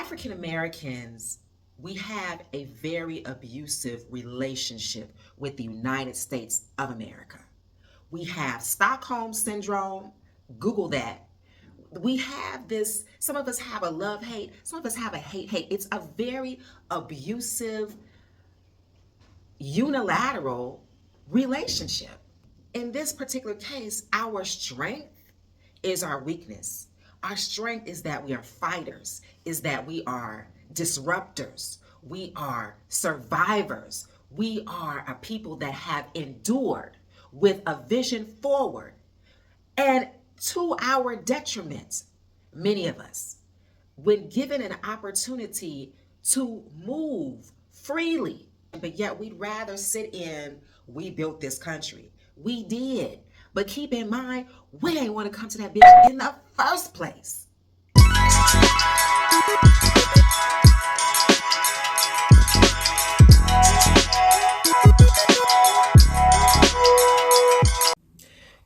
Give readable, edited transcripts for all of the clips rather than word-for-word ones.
African Americans, we have a very abusive relationship with the United States of America. We have Stockholm Syndrome. Google that. We have this, some of us have a love hate, some of us have a hate hate. It's a very abusive, unilateral relationship. In this particular case, our strength is our weakness. Our strength is that we are fighters, is that we are disruptors, we are survivors, we are a people that have endured with a vision forward. And to our detriment, many of us, when given an opportunity to move freely, but yet we'd rather sit in, we built this country. We did. But keep in mind, we ain't want to come to that bitch in the first place.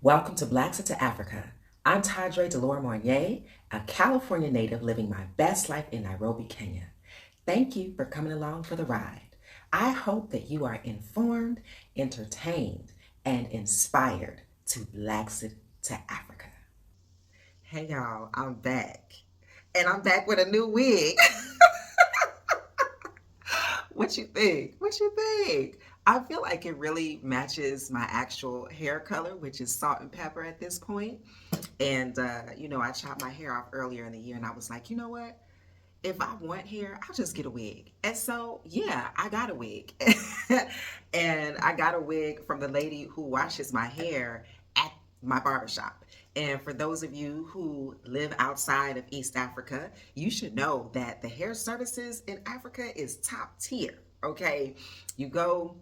Welcome to Blacks into Africa. I'm Tadre Delore Mornier, a California native living my best life in Nairobi, Kenya. Thank you for coming along for the ride. I hope that you are informed, entertained, and inspired to Blacks into Africa. Hey y'all, I'm back. And I'm back with a new wig. What you think? What you think? I feel like it really matches my actual hair color, which is salt and pepper at this point. And, I chopped my hair off earlier in the year and I was like, you know what? If I want hair, I'll just get a wig. And so, yeah, I got a wig. And I got a wig from the lady who washes my hair at my barbershop. And for those of you who live outside of East Africa, you should know that the hair services in Africa is top tier, okay? You go,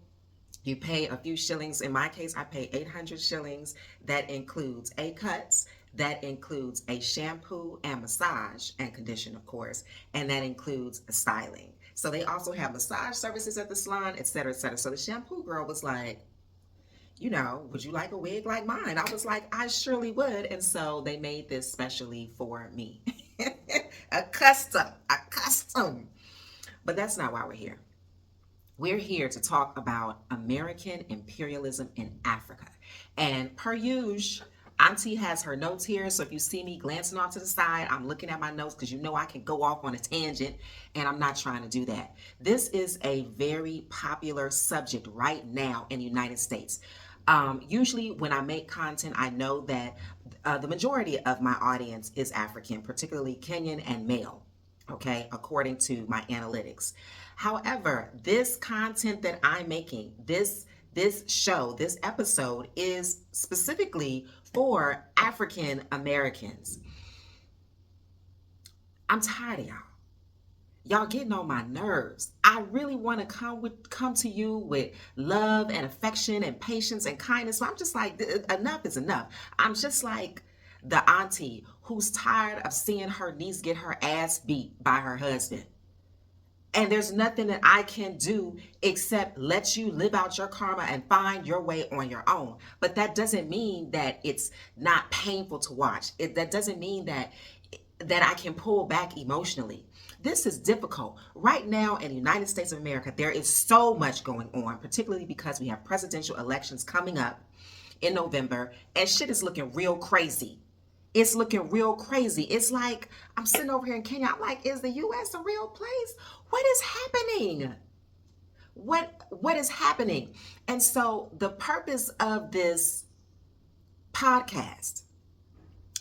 you pay a few shillings. In my case, I pay 800 shillings. That includes A-cuts. That includes a shampoo and massage and condition, of course. And that includes styling. So they also have massage services at the salon, et cetera, et cetera. So the shampoo girl was like, would you like a wig like mine? I was like, I surely would. And so they made this specially for me. a custom. But that's not why we're here. We're here to talk about American imperialism in Africa. And per usual, Auntie has her notes here, so if you see me glancing off to the side, I'm looking at my notes because I can go off on a tangent, and I'm not trying to do that. This is a very popular subject right now in the United States. Usually when I make content, I know that the majority of my audience is African, particularly Kenyan and male, okay, according to my analytics. However, this content that I'm making, this show, this episode is specifically for African Americans. I'm tired of y'all. Y'all getting on my nerves. I really want to come to you with love and affection and patience and kindness. So I'm just like, enough is enough. I'm just like the auntie who's tired of seeing her niece get her ass beat by her husband. And there's nothing that I can do except let you live out your karma and find your way on your own. But that doesn't mean that it's not painful to watch. That doesn't mean that I can pull back emotionally. This is difficult. Right now in the United States of America, there is so much going on, particularly because we have presidential elections coming up in November, and shit is looking real crazy. It's looking real crazy. It's like, I'm sitting over here in Kenya. I'm like, is the U.S. a real place? What is happening? What is happening? And so the purpose of this podcast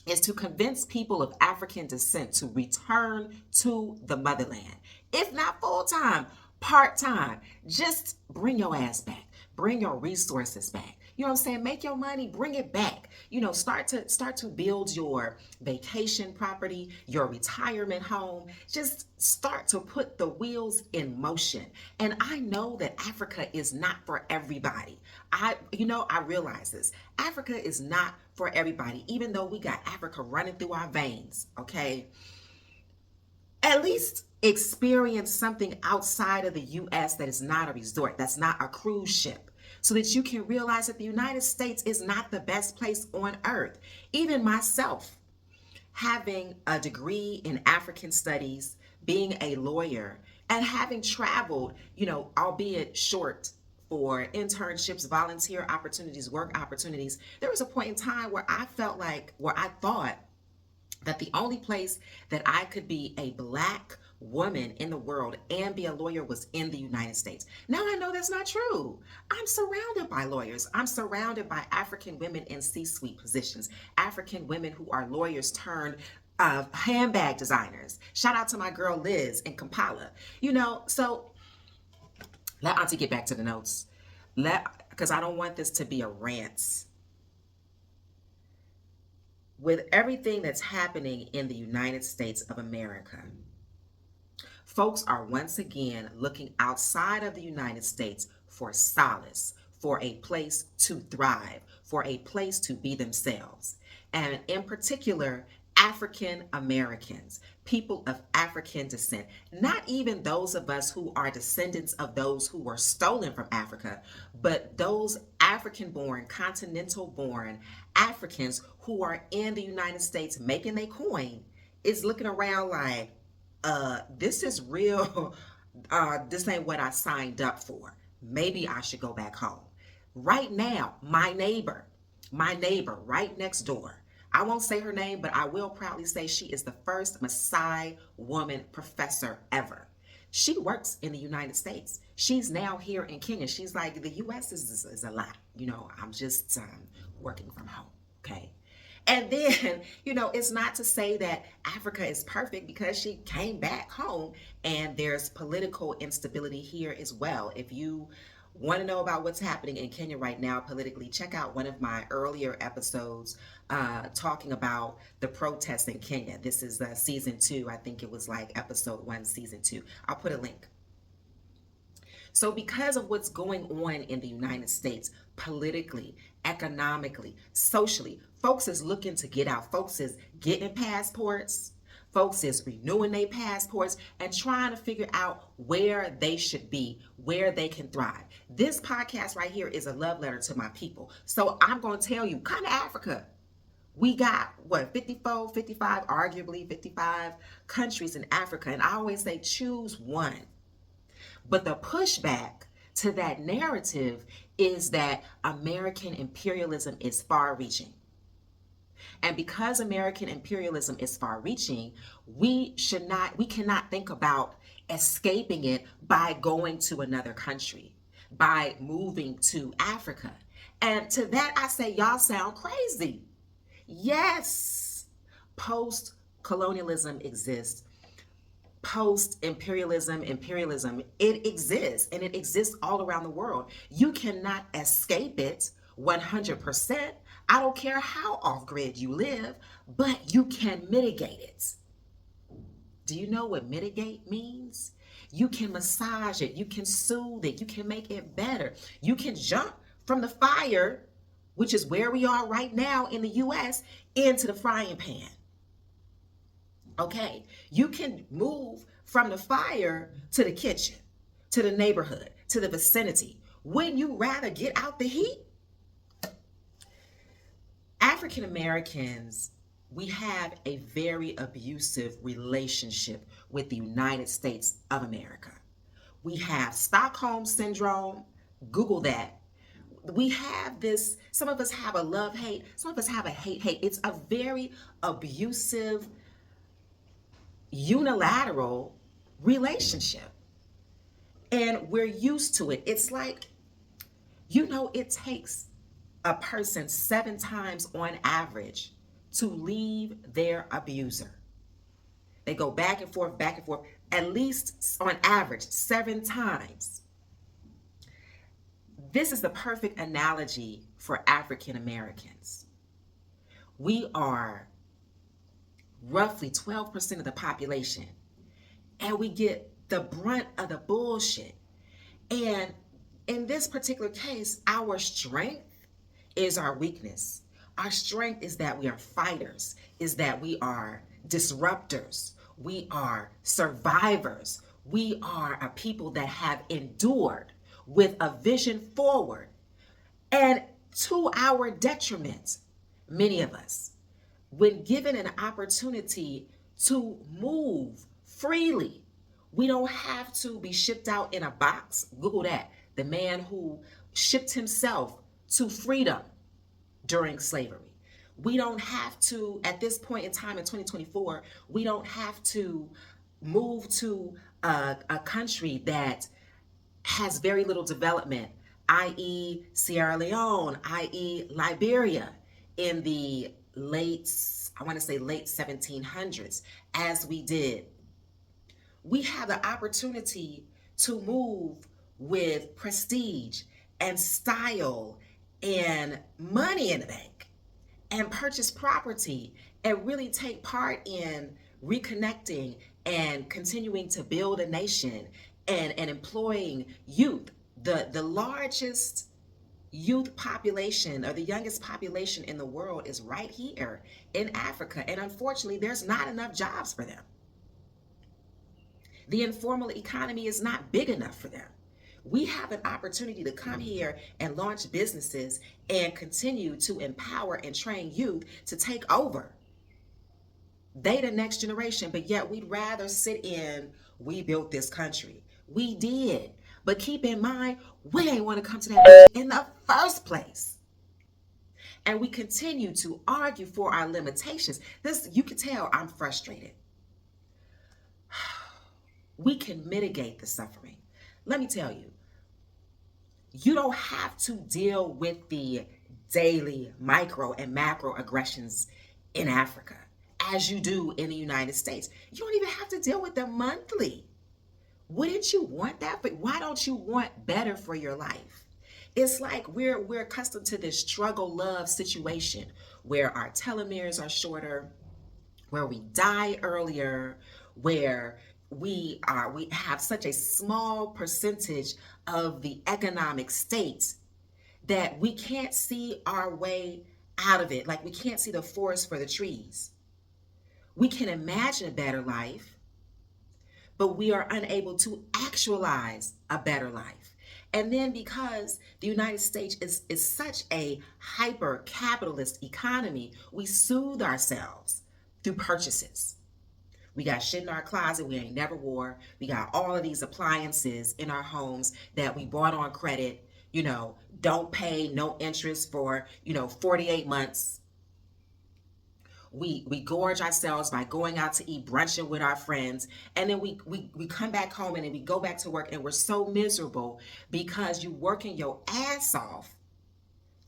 is to convince people of African descent to return to the motherland. If not full-time, part-time. Just bring your ass back. Bring your resources back. You know what I'm saying? Make your money, bring it back. Start to build your vacation property, your retirement home. Just start to put the wheels in motion. And I know that Africa is not for everybody. I realize this. Africa is not for everybody, even though we got Africa running through our veins, okay? At least experience something outside of the U.S. that is not a resort, that's not a cruise ship, so that you can realize that the United States is not the best place on earth. Even myself, having a degree in African studies, being a lawyer and having traveled, albeit short, for internships, volunteer opportunities, work opportunities, there was a point in time where I thought that the only place that I could be a Black woman in the world and be a lawyer was in the United States. Now I know that's not true. I'm surrounded by lawyers. I'm surrounded by African women in C-suite positions, African women who are lawyers turned handbag designers. Shout out to my girl Liz in Kampala. So let Auntie get back to the notes. Because I don't want this to be a rant. With everything that's happening in the United States of America, folks are once again looking outside of the United States for solace, for a place to thrive, for a place to be themselves. And in particular, African Americans, people of African descent, not even those of us who are descendants of those who were stolen from Africa, but those African born, continental born Africans who are in the United States making their coin, is looking around like, this is real. This ain't what I signed up for. Maybe I should go back home. Right now, my neighbor right next door, I won't say her name, but I will proudly say she is the first Maasai woman professor ever. She works in the United States. She's now here in Kenya. She's like, the U.S. is a lot. I'm just working from home, okay? And then, it's not to say that Africa is perfect, because she came back home and there's political instability here as well. If you want to know about what's happening in Kenya right now politically, check out one of my earlier episodes talking about the protests in Kenya. This is season 2. I think it was like episode 1, season 2. I'll put a link. So because of what's going on in the United States, politically, economically, socially, folks is looking to get out. Folks is getting passports. Folks is renewing their passports and trying to figure out where they should be, where they can thrive. This podcast right here is a love letter to my people. So I'm going to tell you, come to Africa. We got, 54, 55, arguably 55 countries in Africa. And I always say, choose one. But the pushback to that narrative is that American imperialism is far-reaching. And because American imperialism is far-reaching, we cannot think about escaping it by going to another country, by moving to Africa. And to that I say, y'all sound crazy. Yes, post-colonialism exists. Post-imperialism, it exists, and it exists all around the world. You cannot escape it 100%. I don't care how off-grid you live, but you can mitigate it. Do you know what mitigate means? You can massage it, you can soothe it, you can make it better. You can jump from the fire, which is where we are right now in the US, into the frying pan. Okay, you can move from the fire to the kitchen, to the neighborhood, to the vicinity. Wouldn't you rather get out the heat? African Americans, we have a very abusive relationship with the United States of America. We have Stockholm Syndrome. Google that. We have this, some of us have a love-hate, some of us have a hate-hate. It's a very abusive, unilateral relationship. And we're used to it. It's like, it takes a person 7 times on average to leave their abuser. They go back and forth, at least on average 7 times. This is the perfect analogy for African Americans. We are roughly 12% of the population, and we get the brunt of the bullshit. And in this particular case, our strength is our weakness. Our strength is that we are fighters, is that we are disruptors, we are survivors, we are a people that have endured with a vision forward. And to our detriment, many of us, when given an opportunity to move freely. We don't have to be shipped out in a box. Google that. The man who shipped himself to freedom during slavery. We don't have to, at this point in time in 2024, we don't have to move to a country that has very little development, i.e. Sierra Leone, i.e. Liberia, in the late, I want to say late 1700s, as we did. We have the opportunity to move with prestige and style and money in the bank and purchase property and really take part in reconnecting and continuing to build a nation and employing youth. The largest youth population, or the youngest population in the world, is right here in Africa. And unfortunately, there's not enough jobs for them. The informal economy is not big enough for them. We have an opportunity to come here and launch businesses and continue to empower and train youth to take over. They the next generation, but yet we'd rather sit in, we built this country. We did. But keep in mind, we ain't want to come to that in the first place. And we continue to argue for our limitations. This, you can tell I'm frustrated. We can mitigate the suffering. Let me tell you, you don't have to deal with the daily micro and macro aggressions in Africa as you do in the United States. You don't even have to deal with them monthly. Wouldn't you want that? But why don't you want better for your life? It's like we're accustomed to this struggle-love situation where our telomeres are shorter, where we die earlier, where we have such a small percentage of the economic state that we can't see our way out of it. Like, we can't see the forest for the trees. We can imagine a better life, but we are unable to actualize a better life. And then because the United States is such a hyper capitalist economy, we soothe ourselves through purchases. We got shit in our closet we ain't never wore. We got all of these appliances in our homes that we bought on credit, don't pay no interest for, 48 months. We gorge ourselves by going out to eat brunching with our friends. And then we come back home and then we go back to work and we're so miserable because you're working your ass off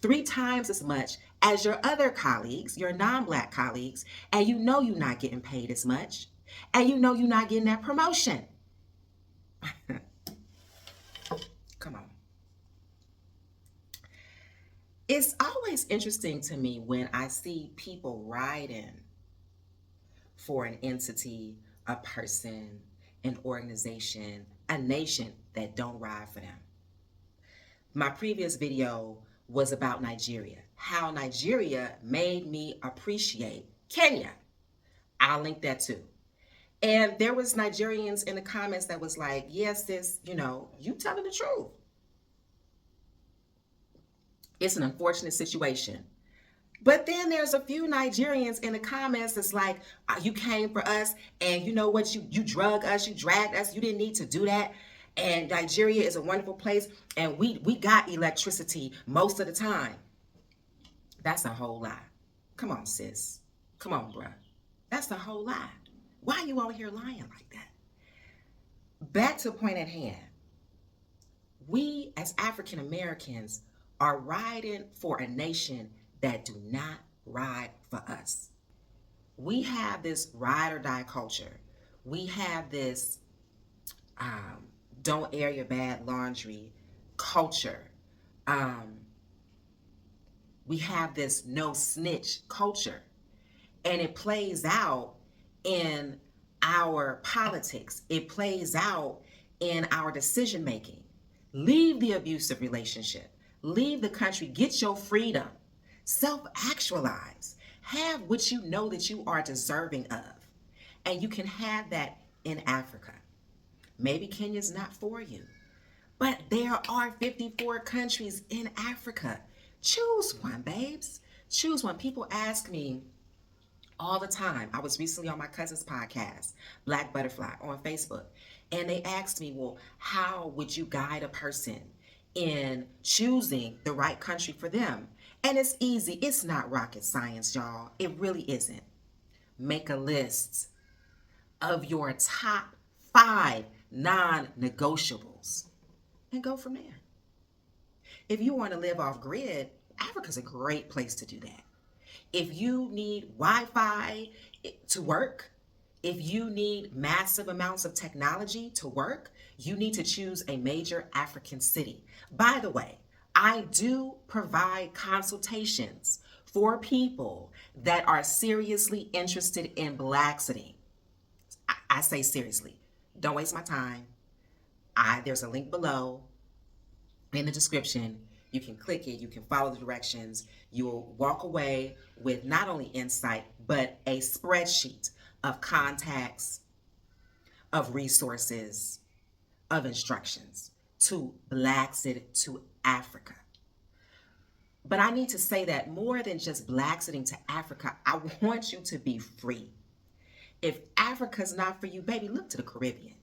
3 times as much as your other colleagues, your non-Black colleagues, and you're not getting paid as much, and you're not getting that promotion. Come on. It's always interesting to me when I see people riding for an entity, a person, an organization, a nation that don't ride for them. My previous video was about Nigeria, how Nigeria made me appreciate Kenya. I'll link that too. And there was Nigerians in the comments that was like, yes, sis, you telling the truth. It's an unfortunate situation. But then there's a few Nigerians in the comments that's like, you came for us, and you know what, you drug us, you dragged us, you didn't need to do that. And Nigeria is a wonderful place, and we got electricity most of the time. That's a whole lie. Come on, sis. Come on, bruh. That's a whole lie. Why are you out here lying like that? Back to the point at hand. We as African Americans are riding for a nation that do not ride for us. We have this ride or die culture. We have this don't air your bad laundry culture. We have this no snitch culture. And it plays out in our politics. It plays out in our decision making. Leave the abusive relationship. Leave the country. Get your freedom. Self-actualize. Have what you know that you are deserving of. And you can have that in Africa. Maybe Kenya's not for you, but there are 54 countries in Africa. Choose one, babes. Choose one. People ask me all the time. I was recently on my cousin's podcast, Black Butterfly, on Facebook, and they asked me, well, how would you guide a person in choosing the right country for them? And it's easy. It's not rocket science, y'all. It really isn't. Make a list of your top 5 non-negotiables and go from there. If you want to live off grid, Africa's a great place to do that. If you need Wi-Fi to work, if you need massive amounts of technology to work, you need to choose a major African city. By the way, I do provide consultations for people that are seriously interested in Blaxiting. I say seriously, don't waste my time. There's a link below in the description. You can click it, you can follow the directions. You will walk away with not only insight, but a spreadsheet of contacts, of resources, of instructions to Blaxit to Africa. But I need to say that more than just Blaxiting to Africa, I want you to be free. If Africa's not for you, baby, look to the Caribbean.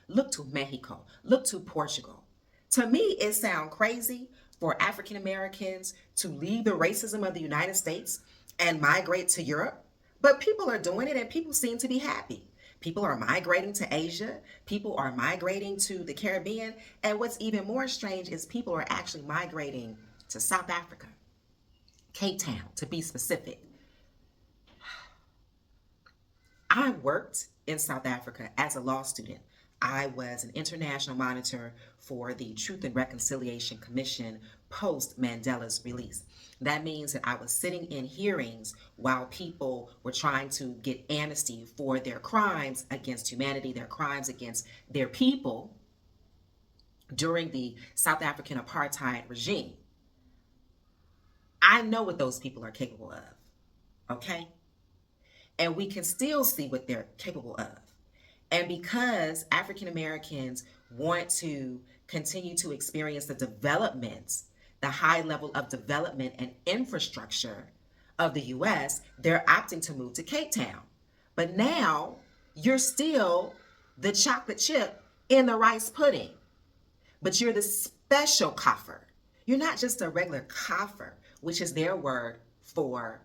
Look to Mexico. Look to Portugal. To me, it sounds crazy for African Americans to leave the racism of the United States and migrate to Europe, but people are doing it and people seem to be happy. People are migrating to Asia. People are migrating to the Caribbean. And what's even more strange is people are actually migrating to South Africa, Cape Town, to be specific. I worked in South Africa as a law student. I was an international monitor for the Truth and Reconciliation Commission post Mandela's release. That means that I was sitting in hearings while people were trying to get amnesty for their crimes against humanity, their crimes against their people during the South African apartheid regime. I know what those people are capable of, okay? And we can still see what they're capable of. And because African Americans want to continue to experience the development, the high level of development and infrastructure of the US, they're opting to move to Cape Town. But now you're still the chocolate chip in the rice pudding, but you're the special Coffer. You're not just a regular Coffer, which is their word for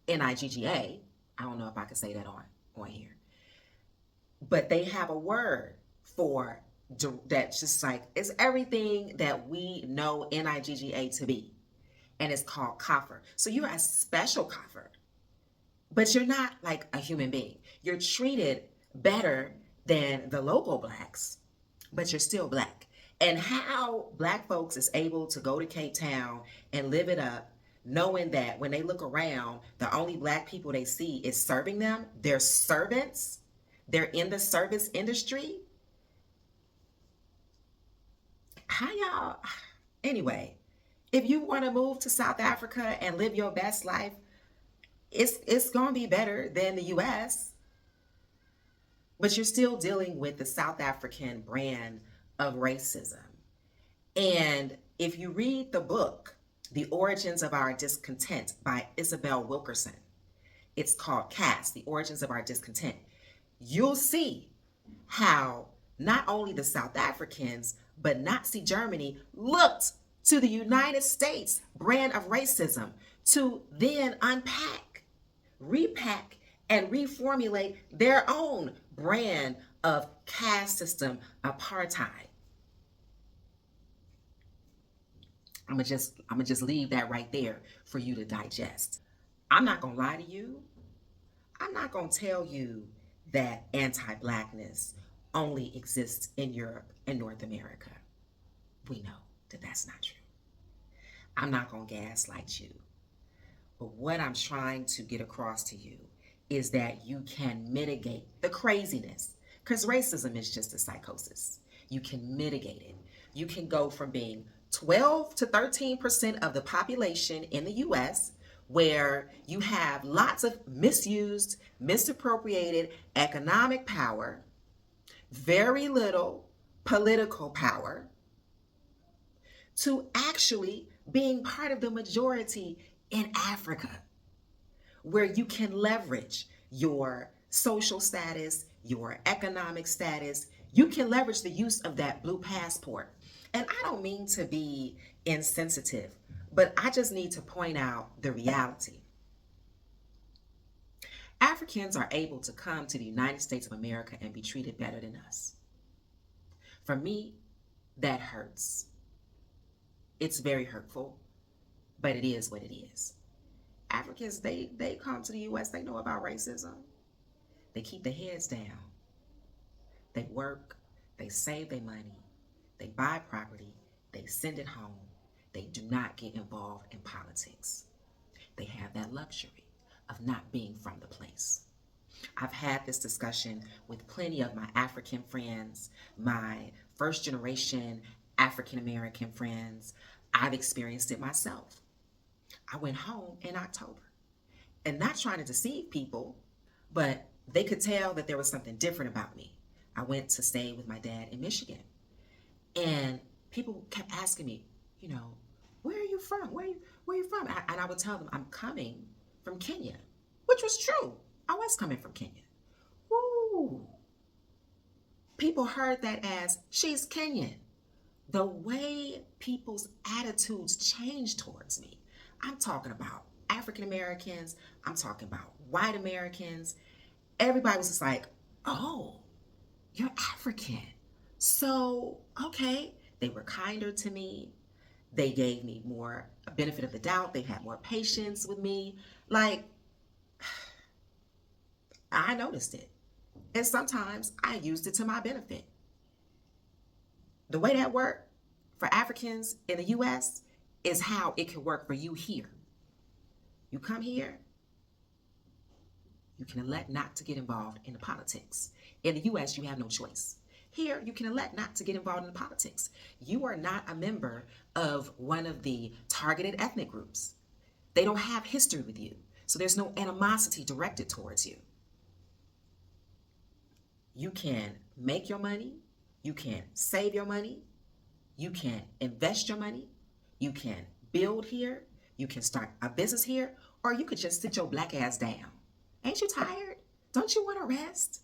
NIGGA. I don't know if I can say that on here. But they have a word for that's just like, it's everything that we know NIGGA to be. And it's called Coffer. So you're a special Coffer, but you're not like a human being. You're treated better than the local blacks, but you're still black. And how black folks is able to go to Cape Town and live it up, knowing that when they look around, the only black people they see is serving them, they're servants. They're in the service industry. How y'all? Anyway, if you want to move to South Africa and live your best life, it's going to be better than the US. But you're still dealing with the South African brand of racism. And if you read the book, The Origins of Our Discontent by Isabel Wilkerson, it's called Caste, The Origins of Our Discontent. You'll see how not only the South Africans, but Nazi Germany looked to the United States brand of racism to then unpack, repack, and reformulate their own brand of caste system apartheid. I'm gonna just leave that right there for you to digest. I'm not gonna lie to you. I'm not gonna tell you that anti-blackness only exists in Europe and North America. We know that that's not true. I'm not going to gaslight you. But what I'm trying to get across to you is that you can mitigate the craziness, because racism is just a psychosis. You can mitigate it. You can go from being 12 to 13% of the population in the US, where you have lots of misused, misappropriated economic power, very little political power, to actually being part of the majority in Africa, where you can leverage your social status, your economic status. You can leverage the use of that blue passport. And I don't mean to be insensitive, but I just need to point out the reality. Africans are able to come to the United States of America and be treated better than us. For me, that hurts. It's very hurtful, but it is what it is. Africans, they come to the U.S., they know about racism. They keep their heads down. They work, they save their money, they buy property, they send it home. They do not get involved in politics. They have that luxury of not being from the place. I've had this discussion with plenty of my African friends, my first generation African American friends. I've experienced it myself. I went home in October, and not trying to deceive people, but they could tell that there was something different about me. I went to stay with my dad in Michigan, and people kept asking me, where are you from? Where are you from? And I would tell them I'm coming from Kenya, which was true. I was coming from Kenya. Woo! People heard that as, she's Kenyan. The way people's attitudes changed towards me. I'm talking about African Americans. I'm talking about white Americans. Everybody was just like, oh, you're African. So, okay. They were kinder to me. They gave me more benefit of the doubt. They had more patience with me. Like, I noticed it. And sometimes I used it to my benefit. The way that worked for Africans in the U.S. is how it can work for you here. You come here, you can elect not to get involved in the politics. In the U.S., you have no choice. Here, you can elect not to get involved in the politics. You are not a member of one of the targeted ethnic groups. They don't have history with you, so there's no animosity directed towards you. You can make your money, you can save your money, you can invest your money, you can build here, you can start a business here, or you could just sit your black ass down. Ain't you tired? Don't you want to rest?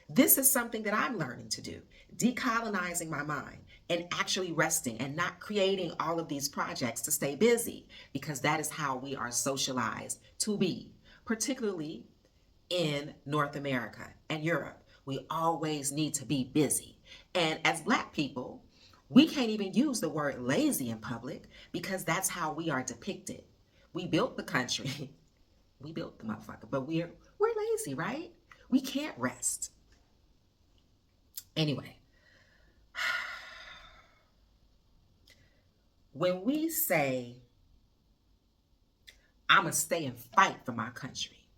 This is something that I'm learning to do, decolonizing my mind and actually resting and not creating all of these projects to stay busy, because that is how we are socialized to be, particularly in North America and Europe. We always need to be busy. And as Black people, we can't even use the word lazy in public because that's how we are depicted. We built the country. We built the motherfucker, but we're lazy, right? We can't rest. Anyway, when we say, I'm going to stay and fight for my country,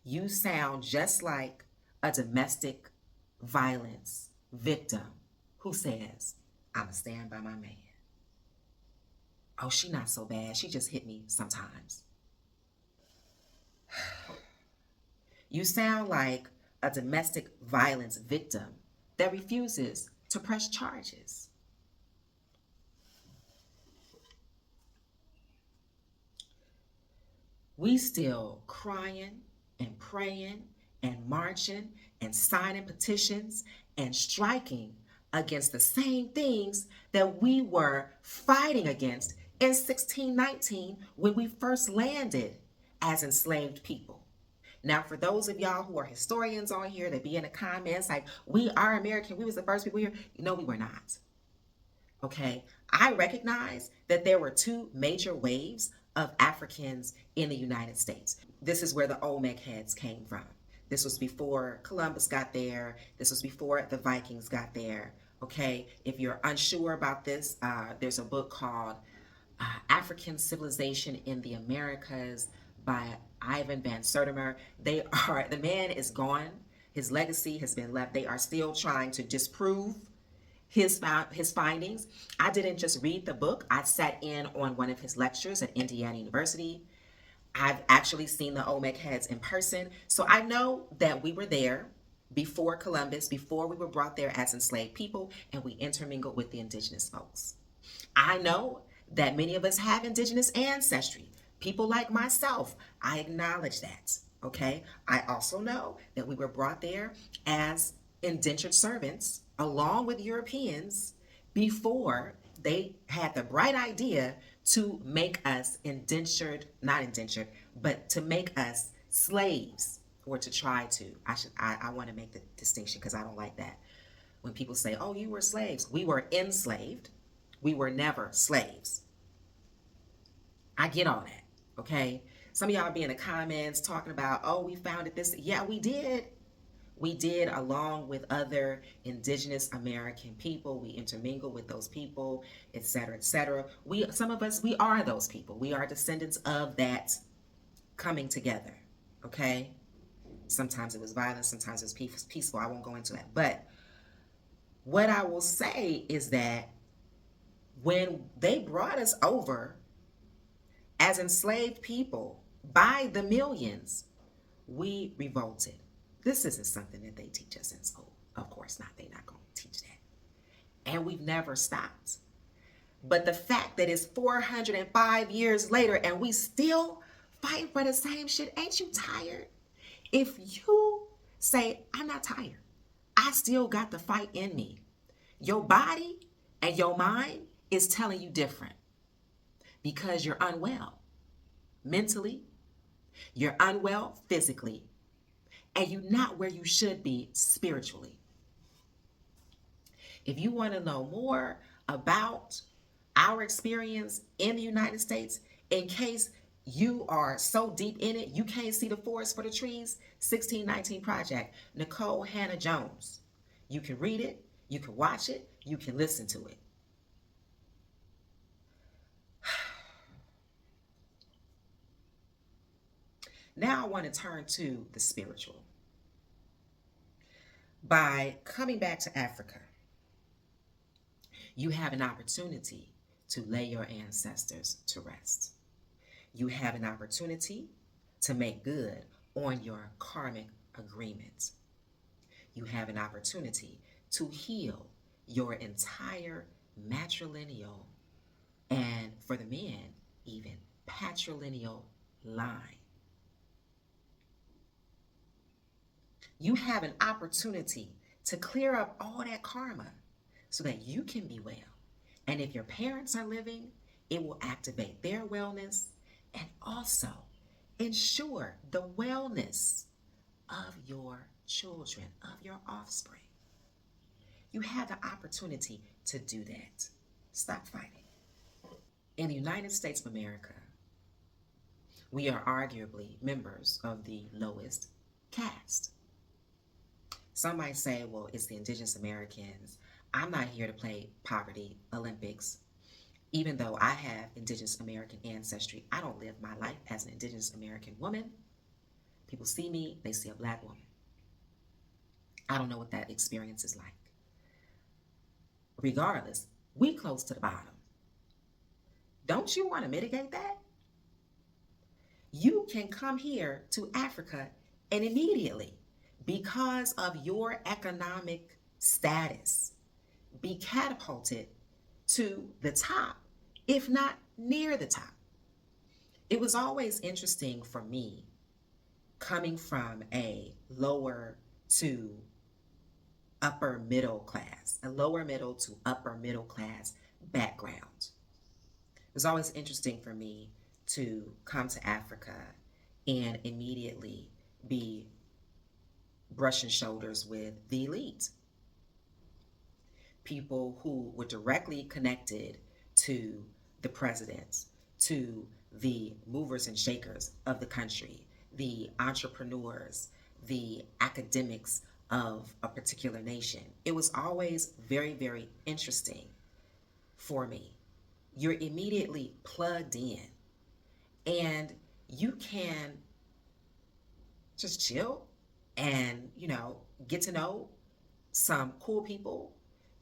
you sound just like a domestic violence victim who says, I'm going to stand by my man. Oh, she not so bad. She just hit me sometimes. You sound like a domestic violence victim that refuses to press charges. We still crying and praying and marching and signing petitions and striking against the same things that we were fighting against in 1619 when we first landed as enslaved people. Now, for those of y'all who are historians on here that be in the comments like, we are American, we was the first people here. No, we were not. Okay, I recognize that there were two major waves of Africans in the United States. This is where the Olmec heads came from. This was before Columbus got there. This was before the Vikings got there. Okay, if you're unsure about this, there's a book called African Civilization in the Americas by Ivan Van Sertimer. The man is gone. His legacy has been left. They are still trying to disprove his findings. I didn't just read the book. I sat in on one of his lectures at Indiana University. I've actually seen the Olmec heads in person. So I know that we were there before Columbus, before we were brought there as enslaved people, and we intermingled with the indigenous folks. I know that many of us have indigenous ancestry. People like myself, I acknowledge that. Okay. I also know that we were brought there as indentured servants along with Europeans before they had the bright idea to make us indentured, not indentured, but to make us slaves, or to try to. I want to make the distinction because I don't like that. When people say, oh, you were slaves, we were enslaved. We were never slaves. I get all that, okay? Some of y'all be in the comments talking about, oh, we founded this. Yeah, we did. We did, along with other indigenous American people. We intermingle with those people, et cetera, et cetera. Some of us, we are those people. We are descendants of that coming together, okay? Sometimes it was violent, sometimes it was peaceful. I won't go into that. But what I will say is that when they brought us over as enslaved people by the millions, we revolted. This isn't something that they teach us in school. Of course not. They're not going to teach that. And we've never stopped. But the fact that it's 405 years later and we still fighting for the same shit, ain't you tired? If you say, I'm not tired, I still got the fight in me, your body and your mind is telling you different, because you're unwell mentally, you're unwell physically, and you're not where you should be spiritually. If you want to know more about our experience in the United States, in case you are so deep in it, you can't see the forest for the trees, 1619 Project, Nicole Hannah Jones. You can read it, you can watch it, you can listen to it. Now I want to turn to the spiritual. By coming back to Africa, you have an opportunity to lay your ancestors to rest. You have an opportunity to make good on your karmic agreements. You have an opportunity to heal your entire matrilineal, and for the men, even patrilineal line. You have an opportunity to clear up all that karma so that you can be well. And if your parents are living, it will activate their wellness and also ensure the wellness of your children, of your offspring. You have the opportunity to do that. Stop fighting. In the United States of America, we are arguably members of the lowest caste. Some might say, well, it's the indigenous Americans. I'm not here to play poverty Olympics. Even though I have indigenous American ancestry, I don't live my life as an indigenous American woman. People see me, they see a black woman. I don't know what that experience is like. Regardless, we close to the bottom. Don't you want to mitigate that? You can come here to Africa and immediately, because of your economic status, be catapulted to the top, if not near the top. It was always interesting for me, coming from a lower to upper middle class, a lower middle to upper middle class background. It was always interesting for me to come to Africa and immediately be brushing shoulders with the elite. People who were directly connected to the presidents, to the movers and shakers of the country, the entrepreneurs, the academics of a particular nation. It was always very, very interesting for me. You're immediately plugged in and you can just chill and, get to know some cool people.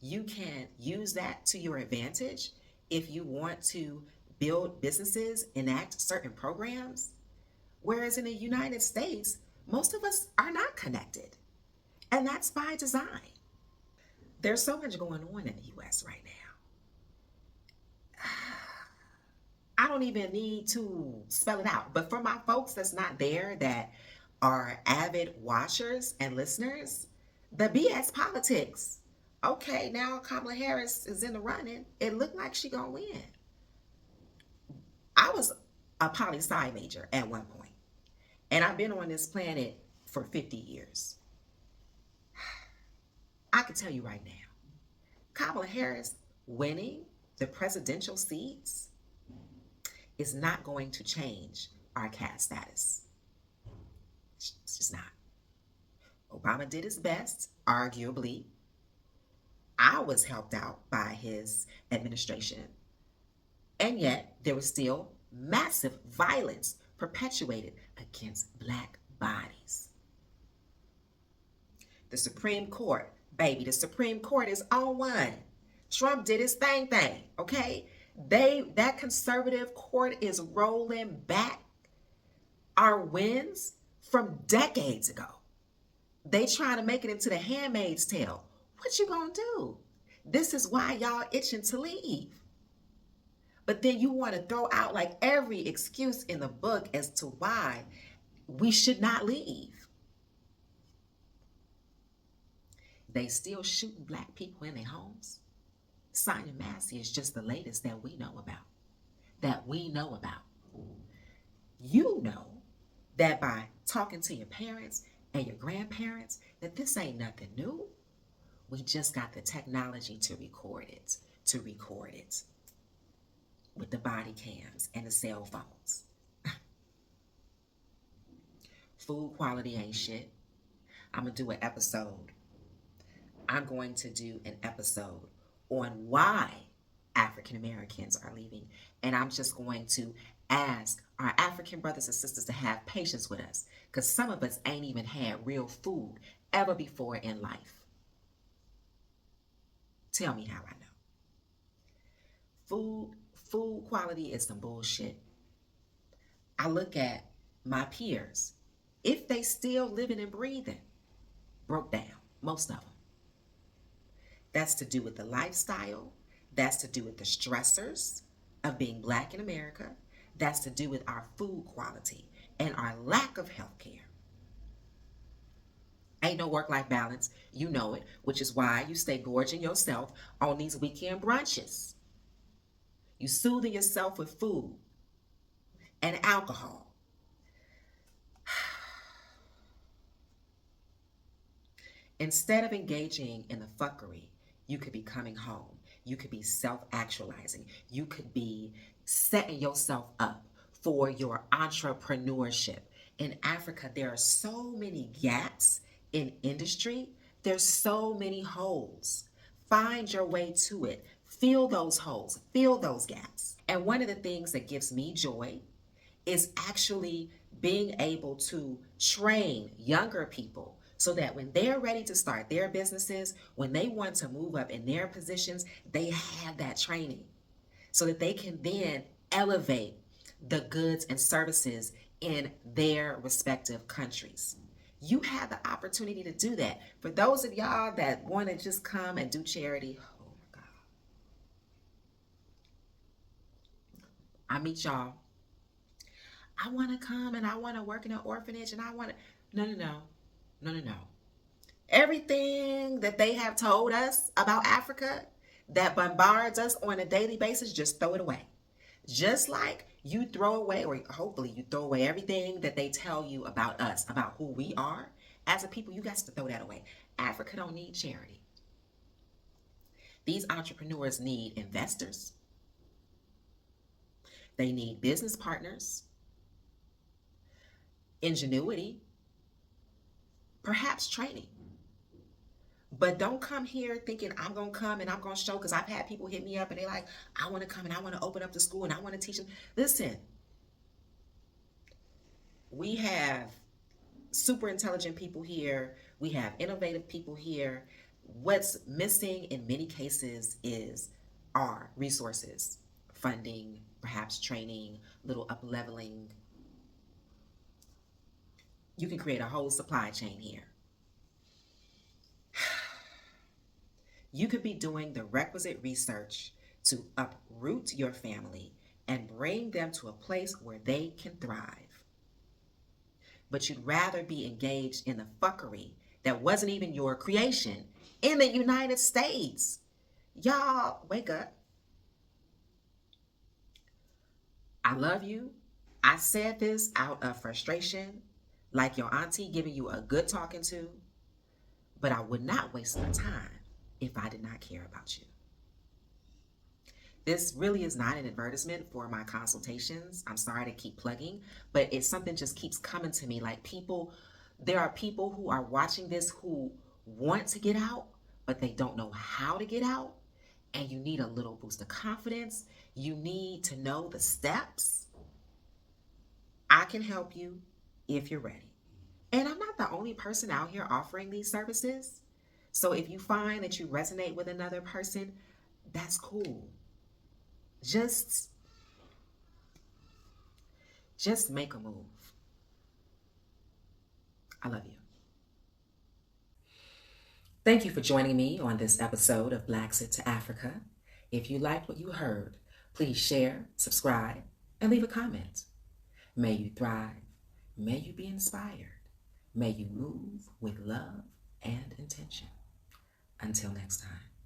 You can use that to your advantage if you want to build businesses, enact certain programs. Whereas in the United States, most of us are not connected. And that's by design. There's so much going on in the US right now. I don't even need to spell it out. But for my folks that's not there, that are avid watchers and listeners, the BS politics. Okay, now Kamala Harris is in the running. It looked like she gonna win. I was a poli sci major at one point, and I've been on this planet for 50 years. I can tell you right now, Kamala Harris winning the presidential seats is not going to change our caste status. It's just not. Obama did his best, arguably. I was helped out by his administration. And yet, there was still massive violence perpetuated against Black bodies. The Supreme Court, baby, the Supreme Court is on one. Trump did his thing, okay? That conservative court is rolling back our wins from decades ago. They trying to make it into the Handmaid's Tale. What you gonna do? This is why y'all itching to leave. But then you want to throw out like every excuse in the book as to why we should not leave. They still shooting Black people in their homes. Simon Massey is just the latest that we know about. You know that by talking to your parents and your grandparents that this ain't nothing new. We just got the technology to record it with the body cams and the cell phones. Food quality ain't shit. I'm going to do an episode on why African Americans are leaving. And I'm just going to ask our African brothers and sisters to have patience with us, because some of us ain't even had real food ever before in life. Tell me how I know. Food quality is some bullshit. I look at my peers. If they still living and breathing, broke down, most of them. That's to do with the lifestyle. That's to do with the stressors of being Black in America. That's to do with our food quality and our lack of health care. Ain't no work-life balance. You know it, which is why you stay gorging yourself on these weekend brunches. You soothing yourself with food and alcohol. Instead of engaging in the fuckery, you could be coming home. You could be self-actualizing. You could be setting yourself up for your entrepreneurship. In Africa, there are so many gaps in industry. There's so many holes. Find your way to it. Fill those holes. Fill those gaps. And one of the things that gives me joy is actually being able to train younger people so that when they're ready to start their businesses, when they want to move up in their positions, they have that training so that they can then elevate the goods and services in their respective countries. You have the opportunity to do that. For those of y'all that want to just come and do charity, oh my God. I meet y'all. I want to come and I want to work in an orphanage and I want to, no. Everything that they have told us about Africa that bombards us on a daily basis, just throw it away. Just like you throw away, or hopefully you throw away everything that they tell you about us, about who we are as a people, you got to throw that away. Africa don't need charity. These entrepreneurs need investors. They need business partners, ingenuity, perhaps training. But don't come here thinking I'm going to come and I'm going to show, because I've had people hit me up and they're like, I want to come and I want to open up the school and I want to teach them. Listen, we have super intelligent people here. We have innovative people here. What's missing in many cases are resources, funding, perhaps training, little up-leveling. You can create a whole supply chain here. You could be doing the requisite research to uproot your family and bring them to a place where they can thrive. But you'd rather be engaged in the fuckery that wasn't even your creation in the United States. Y'all, wake up. I love you. I said this out of frustration, like your auntie giving you a good talking to, but I would not waste my time if I did not care about you. This really is not an advertisement for my consultations. I'm sorry to keep plugging, but it's something just keeps coming to me. Like there are people who are watching this who want to get out, but they don't know how to get out. And you need a little boost of confidence. You need to know the steps. I can help you if you're ready. And I'm not the only person out here offering these services. So if you find that you resonate with another person, that's cool. Just make a move. I love you. Thank you for joining me on this episode of Blacks It to Africa. If you liked what you heard, please share, subscribe, and leave a comment. May you thrive. May you be inspired. May you move with love and intention. Until next time.